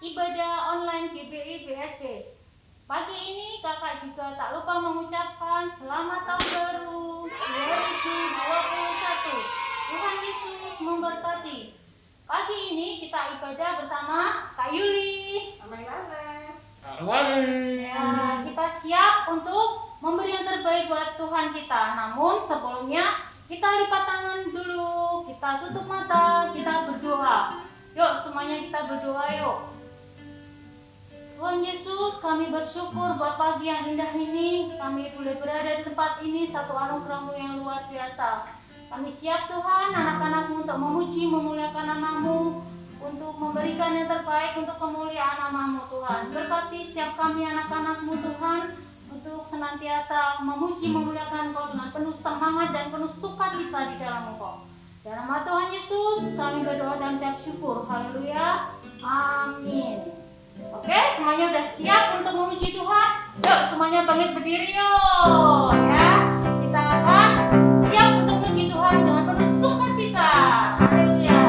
ibadah online GBI BSD. Pagi ini kakak juga tak lupa mengucapkan selamat tahun baru 2021. Tuhan Yesus memberkati. Pagi ini kita ibadah bersama Kak Yuli. Ya, kita siap untuk memberi yang terbaik buat Tuhan kita. Namun sebelumnya kita lipat tangan dulu, kita tutup mata, kita berdoa. Yuk semuanya kita berdoa yuk. Tuhan Yesus, kami bersyukur buat pagi yang indah ini. Kami boleh berada di tempat ini, satu anugerah-Mu yang luar biasa. Kami siap Tuhan, anak-anak-Mu untuk memuji, memuliakan nama-Mu, untuk memberikan yang terbaik untuk kemuliaan nama-Mu Tuhan. Berkati setiap kami anak-anak-Mu Tuhan, untuk senantiasa memuji, memuliakan Engkau dengan penuh semangat dan penuh sukacita di dalam Engkau. Dalam nama Tuhan Yesus, kami berdoa dan ucap syukur. Haleluya. Amin. Oke, semuanya udah siap untuk memuji Tuhan? Yuk, semuanya bangkit berdiri yuk. Ya, kita akan siap untuk memuji Tuhan dengan penuh sukacita. Haleluya.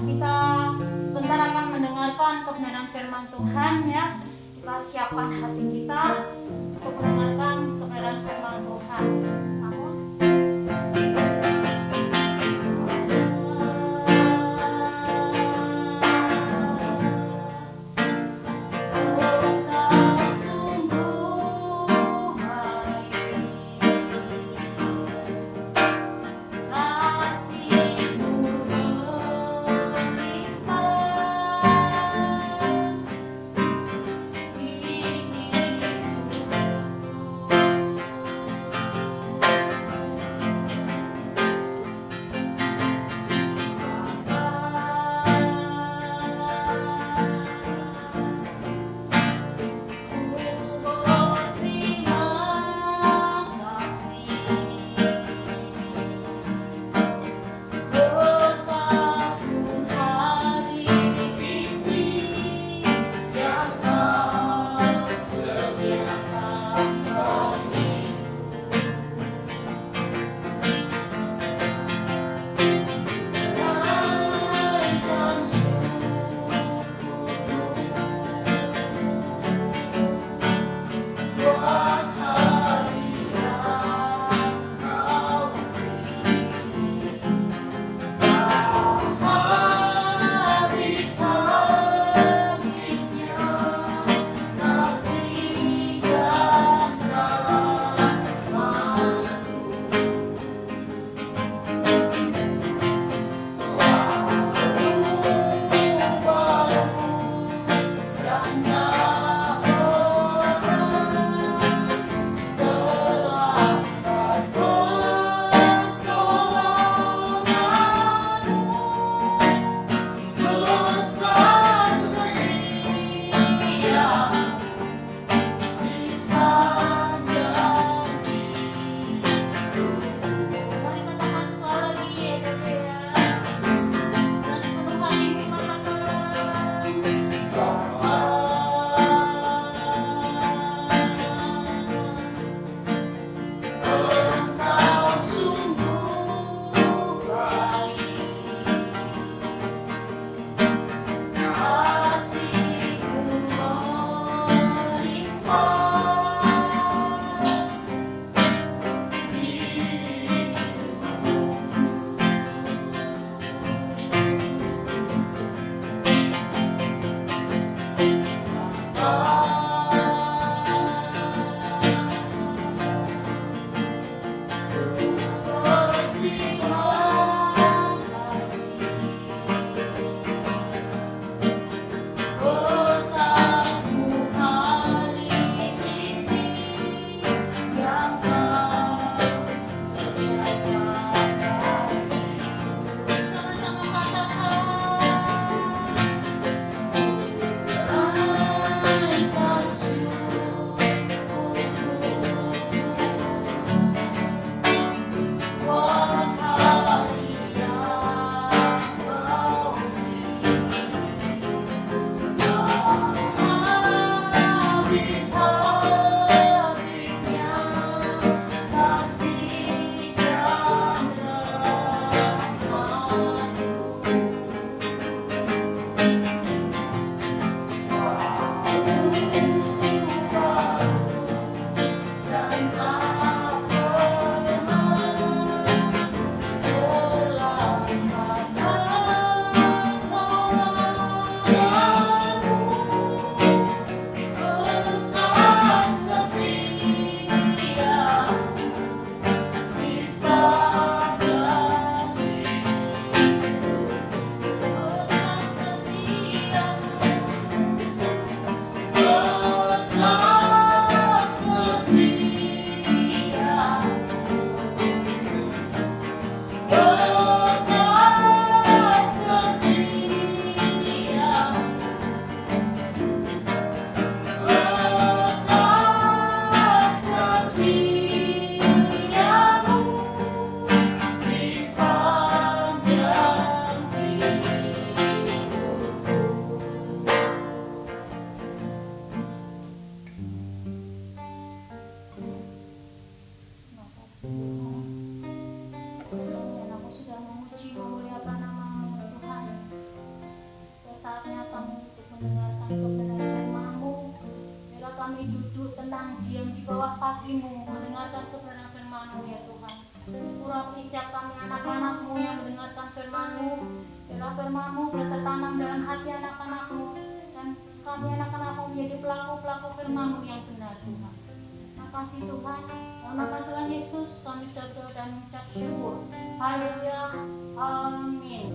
kita sebentar akan mendengarkan kebenaran firman Tuhan ya. Kita siapkan hati kita untuk mendengarkan kebenaran firman Tuhan. Namun akan diam di bawah kaki-Mu, mendengarkan kebenaran firman-Mu ya Tuhan. Urapi setiap kami anak-anak-Mu yang mendengarkan firman-Mu. Biarlah firman-Mu boleh tertanam dalam hati anak-anak-Mu, dan kami anak-anak-Mu menjadi pelaku-pelaku firman-Mu yang benar Tuhan. Terima kasih Tuhan. Nama Tuhan Yesus kami sudah berdoa dan mengucap syukur. Haleluya. Amin.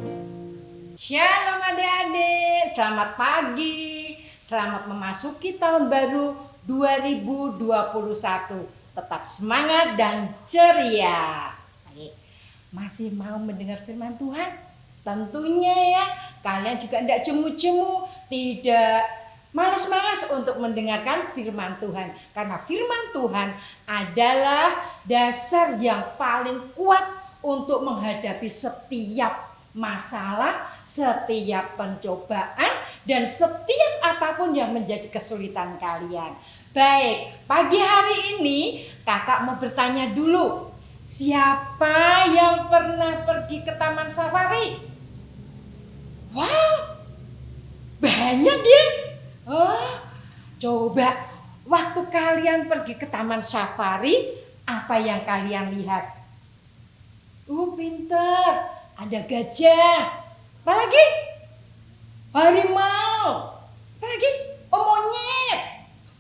Shalom adik-adik, selamat pagi. Selamat memasuki tahun baru 2021. Tetap semangat dan ceria. Baik, masih mau mendengar firman Tuhan? Tentunya ya, kalian juga tidak jemu-jemu, tidak malas-malas untuk mendengarkan firman Tuhan. Karena firman Tuhan adalah dasar yang paling kuat untuk menghadapi setiap masalah, setiap pencobaan, dan setiap apapun yang menjadi kesulitan kalian. Baik, pagi hari ini kakak mau bertanya dulu. Siapa yang pernah pergi ke taman safari? Wow, banyak ya. Oh, coba waktu kalian pergi ke taman safari, apa yang kalian lihat? Pintar. Ada gajah. Apa lagi? Harimau. Apa lagi? Monyet.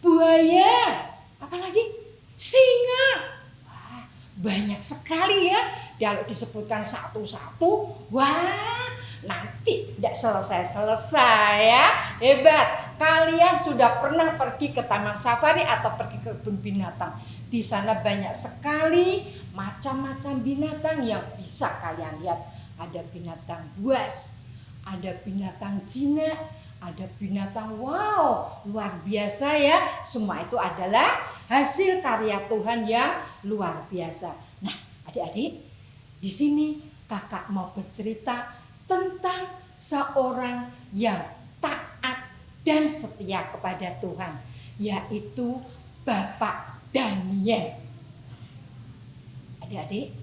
Buaya. Apa lagi? Singa. Wah, banyak sekali ya. Kalau disebutkan satu-satu, wah, nanti tidak selesai-selesai ya. Hebat. Kalian sudah pernah pergi ke taman safari atau pergi ke kebun binatang. Di sana banyak sekali macam-macam binatang yang bisa kalian lihat. Ada binatang buas, ada binatang jinak, ada binatang wow, luar biasa ya. Semua itu adalah hasil karya Tuhan yang luar biasa. Nah, adik-adik, di sini kakak mau bercerita tentang seorang yang taat dan setia kepada Tuhan, yaitu Bapak Daniel. Adik-adik,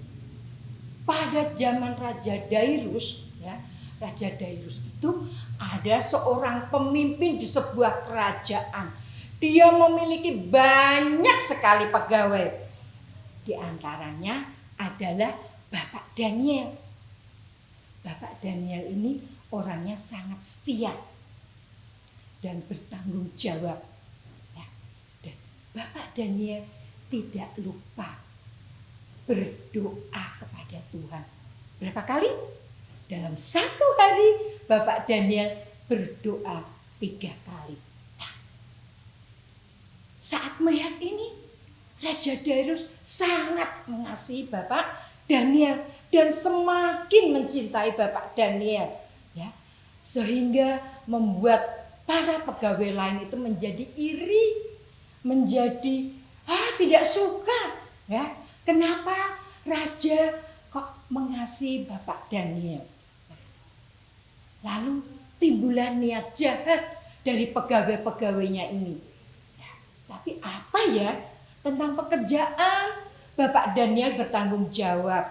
pada zaman Raja Dairus, ya, Raja Dairus itu ada seorang pemimpin di sebuah kerajaan. Dia memiliki banyak sekali pegawai. Di antaranya adalah Bapak Daniel. Bapak Daniel ini orangnya sangat setia dan bertanggung jawab. Ya, dan Bapak Daniel tidak lupa berdoa kepada Tuhan. Berapa kali? Dalam satu hari Bapak Daniel berdoa 3 kali. Nah, saat melihat ini, Raja Dairus sangat mengasihi Bapak Daniel dan semakin mencintai Bapak Daniel, ya, sehingga membuat para pegawai lain itu menjadi iri, menjadi tidak suka, ya. Kenapa raja kok mengasihi Bapak Daniel? Lalu timbullah niat jahat dari pegawai-pegawainya ini. Ya, tapi apa ya tentang pekerjaan? Bapak Daniel bertanggung jawab,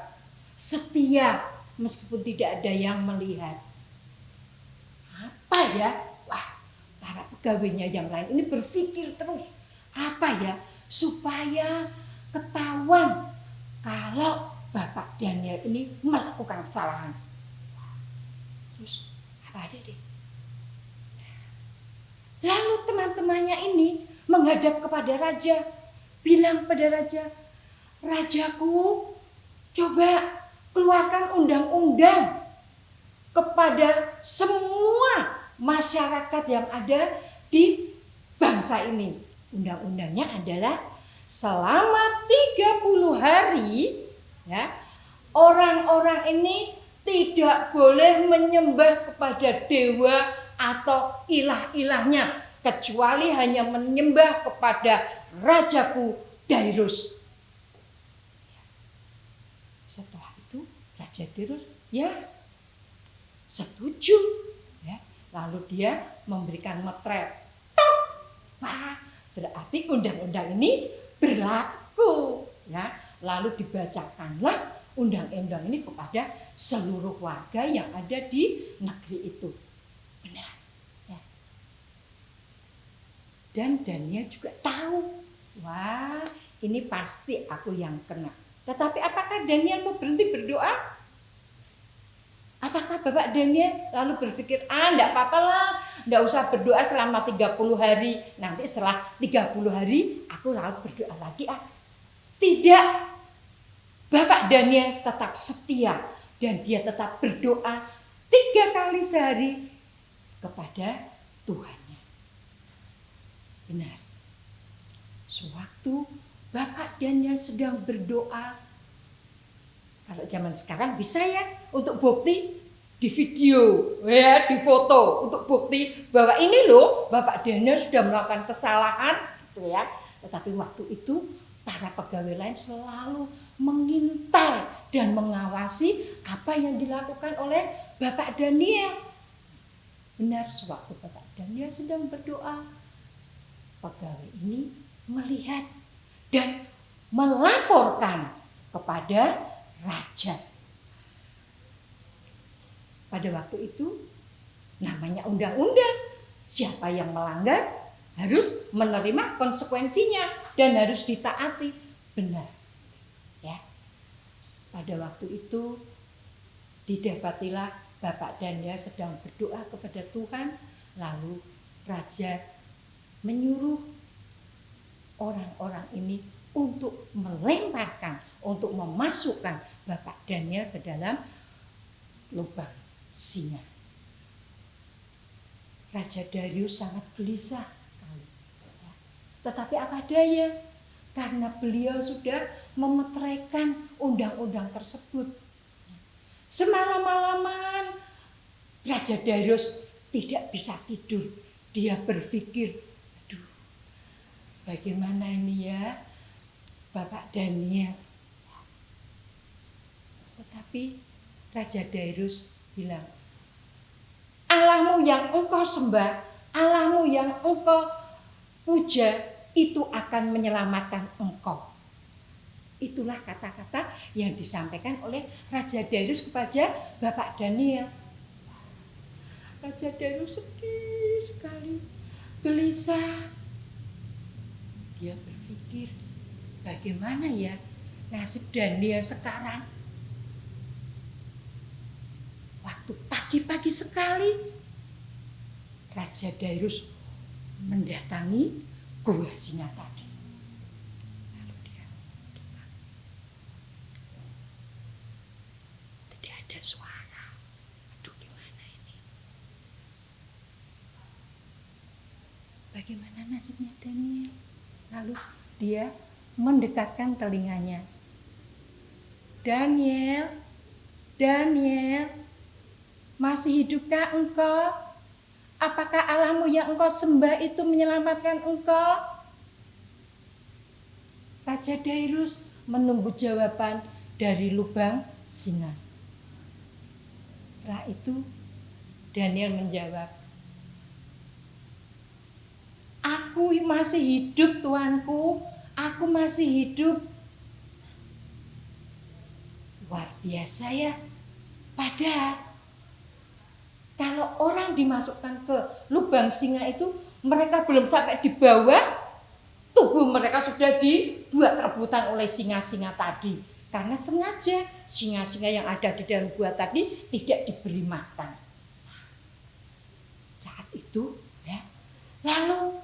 setia meskipun tidak ada yang melihat. Apa ya? Wah, para pegawainya yang lain ini berpikir terus, apa ya supaya ketahuan kalau Bapak Daniel ini melakukan kesalahan. Terus apa ada deh? Lalu teman-temannya ini menghadap kepada raja, bilang pada raja, "Rajaku, coba keluarkan undang-undang kepada semua masyarakat yang ada di bangsa ini." Undang-undangnya adalah selama 30 hari, ya, orang-orang ini tidak boleh menyembah kepada dewa atau ilah-ilahnya, kecuali hanya menyembah kepada rajaku Dairus. Setelah itu Raja Dairus ya setuju, ya. Lalu dia memberikan metrel. Wah, berarti undang-undang ini berlaku, ya. Lalu dibacakanlah undang-undang ini kepada seluruh warga yang ada di negeri itu. Benar, ya. Dan Daniel juga tahu, Wah, ini pasti aku yang kena. Tetapi apakah Daniel mau berhenti berdoa? Apakah Bapak Daniel lalu berpikir, enggak apa-apa lah, enggak usah berdoa selama 30 hari. Nanti setelah 30 hari aku lalu berdoa lagi. Tidak. Bapak Daniel tetap setia dan dia tetap berdoa 3 kali sehari kepada Tuhannya. Benar. Sewaktu Bapak Daniel sedang berdoa, kalau zaman sekarang bisa ya untuk bukti di video, ya, di foto untuk bukti bahwa ini loh Bapak Daniel sudah melakukan kesalahan, gitu ya. Tetapi waktu itu para pegawai lain selalu mengintai dan mengawasi apa yang dilakukan oleh Bapak Daniel. Benar, sewaktu Bapak Daniel sedang berdoa, pegawai ini melihat dan melaporkan kepada raja. Pada waktu itu namanya undang-undang, siapa yang melanggar harus menerima konsekuensinya dan harus ditaati. Benar. Ya. Pada waktu itu didapatilah Bapak Daniel sedang berdoa kepada Tuhan, lalu raja menyuruh orang-orang ini untuk melemparkan, untuk memasukkan Bapak Daniel ke dalam lubang singa. Raja Darius sangat gelisah sekali. Tetapi apa daya, karena beliau sudah memeteraikan undang-undang tersebut. Semalam-malaman Raja Darius tidak bisa tidur. Dia berpikir, aduh, bagaimana ini ya Bapak Daniel. Tetapi Raja Darius bilang, Allahmu yang engkau sembah, Allahmu yang engkau puja, itu akan menyelamatkan engkau. Itulah kata-kata yang disampaikan oleh Raja Darius kepada Bapak Daniel. Raja Darius sedih sekali, gelisah. Dia berpikir, bagaimana ya nasib Daniel sekarang? Waktu pagi-pagi sekali, Raja Darius mendatangi gua singa tadi. Lalu dia tidak ada suara. Aduh, gimana ini? Bagaimana nasibnya Daniel? Lalu dia mendekatkan telinganya. Daniel, Daniel, masih hidupkah engkau? Apakah Allahmu yang engkau sembah itu menyelamatkan engkau? Raja Darius menunggu jawaban dari lubang singa. Setelah itu Daniel menjawab, aku masih hidup Tuanku, aku masih hidup. Luar biasa ya. Padahal kalau orang dimasukkan ke lubang singa itu, mereka belum sampai di bawah, tubuh mereka sudah dibuat rebutan oleh singa-singa tadi. Karena sengaja singa-singa yang ada di dalam gua tadi tidak diberi makan. Saat itu, ya, lalu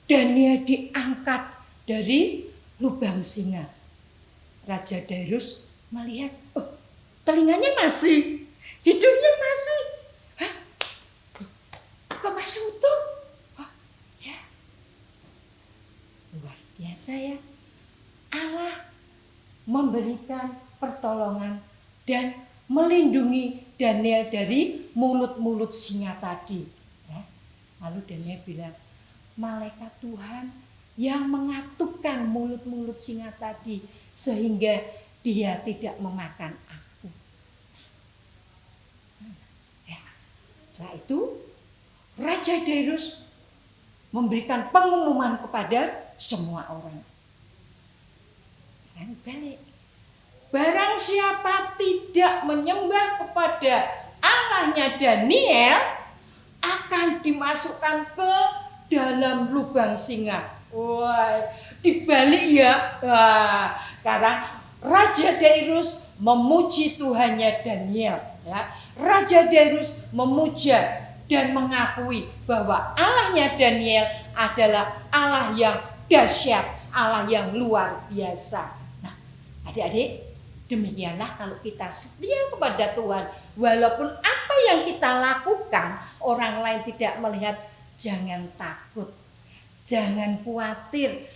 Daniel diangkat dari lubang singa. Raja Darius melihat, oh, telinganya masih, hidungnya masih. Kok masih utuh? Oh, ya. Luar biasa ya. Allah memberikan pertolongan dan melindungi Daniel dari mulut-mulut singa tadi. Ya. Lalu Daniel bilang, malaikat Tuhan yang mengatupkan mulut-mulut singa tadi sehingga dia tidak memakan aku. Ya. Setelah itu Raja Darius memberikan pengumuman kepada semua orang. Dan balik. Barang siapa tidak menyembah kepada Allahnya Daniel akan dimasukkan ke dalam lubang singa. Wah, dibalik ya. Wah, sekarang Raja Dairus memuji Tuhannya Daniel ya. Raja Dairus memuja dan mengakui bahwa Allahnya Daniel adalah Allah yang dahsyat, Allah yang luar biasa. Nah, adik-adik, demikianlah kalau kita setia kepada Tuhan, walaupun apa yang kita lakukan orang lain tidak melihat, jangan takut, jangan khawatir.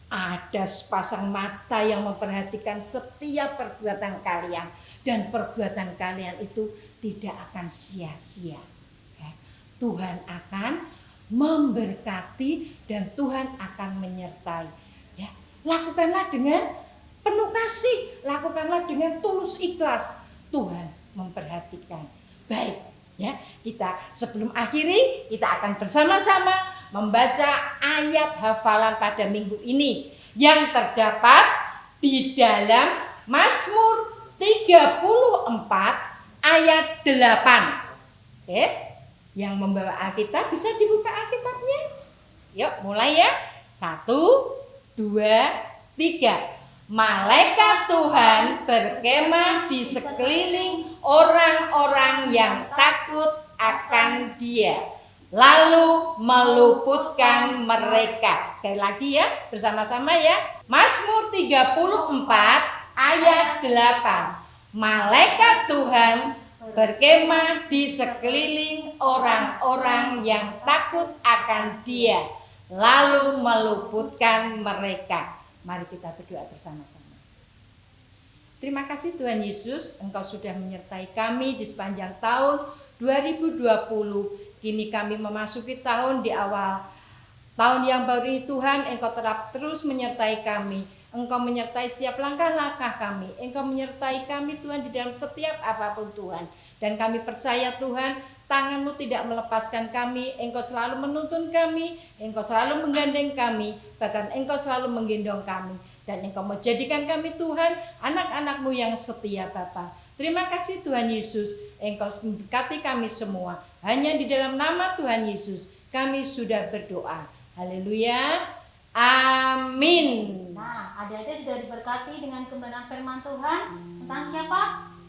Ada sepasang mata yang memperhatikan setiap perbuatan kalian, dan perbuatan kalian itu tidak akan sia-sia. Tuhan akan memberkati dan Tuhan akan menyertai. Ya, lakukanlah dengan penuh kasih, lakukanlah dengan tulus ikhlas. Tuhan memperhatikan. Baik, ya, kita sebelum akhiri kita akan bersama-sama membaca ayat hafalan pada minggu ini yang terdapat di dalam Mazmur 34 ayat 8. Oke, yang membawa Alkitab bisa dibuka Alkitabnya. Yuk, mulai ya. 1, 2, 3. Malaikat Tuhan berkemah di sekeliling orang-orang yang takut akan Dia, lalu meluputkan mereka. Sekali lagi ya, bersama-sama ya. Mazmur 34 ayat 8. Malaikat Tuhan berkemah di sekeliling orang-orang yang takut akan Dia, lalu meluputkan mereka. Mari kita berdoa bersama-sama. Terima kasih Tuhan Yesus, Engkau sudah menyertai kami di sepanjang tahun 2020. Kini kami memasuki tahun di awal tahun yang baru ini. Tuhan, Engkau terus menyertai kami. Engkau menyertai setiap langkah-langkah kami. Engkau menyertai kami Tuhan di dalam setiap apapun Tuhan. Dan kami percaya Tuhan, tangan-Mu tidak melepaskan kami. Engkau selalu menuntun kami, Engkau selalu menggandeng kami, bahkan Engkau selalu menggendong kami. Dan Engkau menjadikan kami Tuhan, anak-anak-Mu yang setia Bapa. Terima kasih Tuhan Yesus, Engkau memberkati kami semua. Hanya di dalam nama Tuhan Yesus kami sudah berdoa. Haleluya. Amin. Nah, adik-adik sudah diberkati dengan kebenaran firman Tuhan tentang siapa?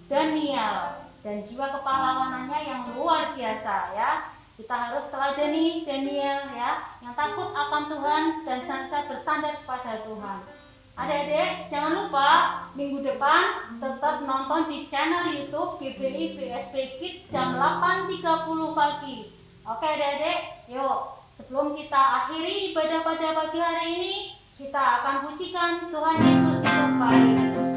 Daniel. Dan jiwa kepahlawanannya yang luar biasa ya. Kita harus teladani Daniel ya, yang takut akan Tuhan dan senantiasa bersandar kepada Tuhan. Adik-adik, jangan lupa minggu depan tetap nonton di channel YouTube GBI BSP Kids jam 8.30 pagi. Oke adik-adik, yuk sebelum kita akhiri ibadah pada pagi hari ini, kita akan pujikan Tuhan Yesus itu baik.